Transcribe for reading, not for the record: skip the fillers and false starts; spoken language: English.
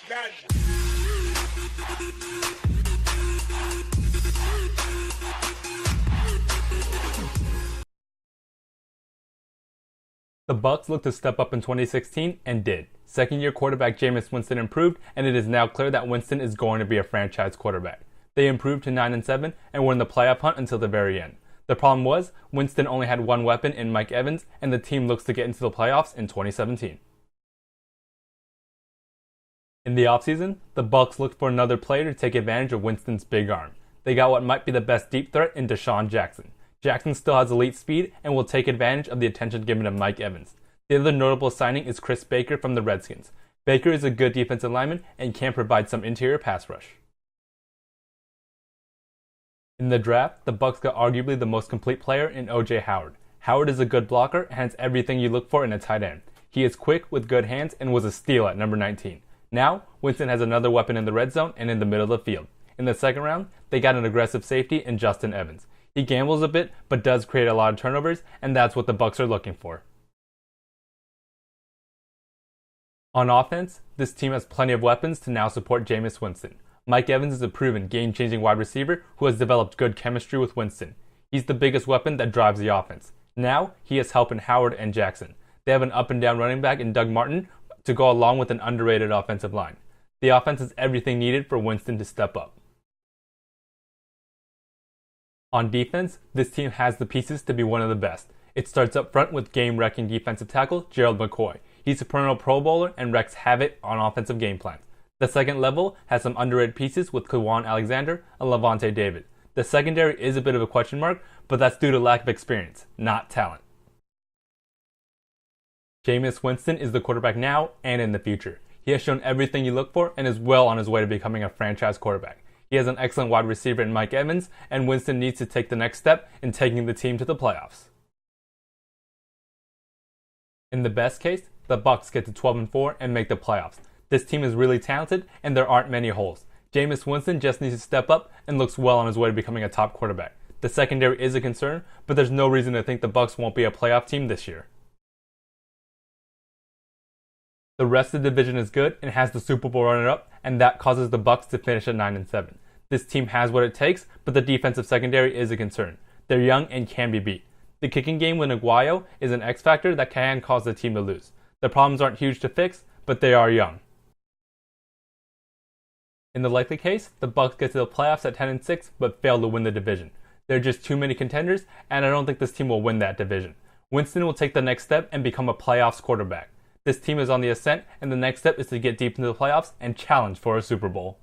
The Bucs looked to step up in 2016 and did. Second-year quarterback Jameis Winston improved, and it is now clear that Winston is going to be a franchise quarterback. They improved to 9-7 and were in the playoff hunt until the very end. The problem was, Winston only had one weapon in Mike Evans, and the team looks to get into the playoffs in 2017. In the offseason, the Bucs looked for another player to take advantage of Winston's big arm. They got what might be the best deep threat in Deshaun Jackson. Jackson still has elite speed and will take advantage of the attention given to Mike Evans. The other notable signing is Chris Baker from the Redskins. Baker is a good defensive lineman and can provide some interior pass rush. In the draft, the Bucs got arguably the most complete player in O.J. Howard. Howard is a good blocker and has everything you look for in a tight end. He is quick with good hands and was a steal at number 19. Now, Winston has another weapon in the red zone and in the middle of the field. In the second round, they got an aggressive safety in Justin Evans. He gambles a bit, but does create a lot of turnovers, and that's what the Bucs are looking for. On offense, this team has plenty of weapons to now support Jameis Winston. Mike Evans is a proven game-changing wide receiver who has developed good chemistry with Winston. He's the biggest weapon that drives the offense. Now, he has help in Howard and Jackson. They have an up-and-down running back in Doug Martin to go along with an underrated offensive line. The offense has everything needed for Winston to step up. On defense, this team has the pieces to be one of the best. It starts up front with game-wrecking defensive tackle Gerald McCoy. He's a perennial Pro Bowler and wreaks havoc on offensive game plans. The second level has some underrated pieces with Kwan Alexander and Levante David. The secondary is a bit of a question mark, but that's due to lack of experience, not talent. Jameis Winston is the quarterback now and in the future. He has shown everything you look for and is well on his way to becoming a franchise quarterback. He has an excellent wide receiver in Mike Evans, and Winston needs to take the next step in taking the team to the playoffs. In the best case, the Bucs get to 12-4 and make the playoffs. This team is really talented, and there aren't many holes. Jameis Winston just needs to step up and looks well on his way to becoming a top quarterback. The secondary is a concern, but there's no reason to think the Bucs won't be a playoff team this year. The rest of the division is good and has the Super Bowl runner-up, and that causes the Bucs to finish at 9-7. This team has what it takes, but the defensive secondary is a concern. They're young and can be beat. The kicking game with Aguayo is an X factor that can cause the team to lose. The problems aren't huge to fix, but they are young. In the likely case, the Bucs get to the playoffs at 10-6 but fail to win the division. There are just too many contenders, and I don't think this team will win that division. Winston will take the next step and become a playoffs quarterback. This team is on the ascent, and the next step is to get deep into the playoffs and challenge for a Super Bowl.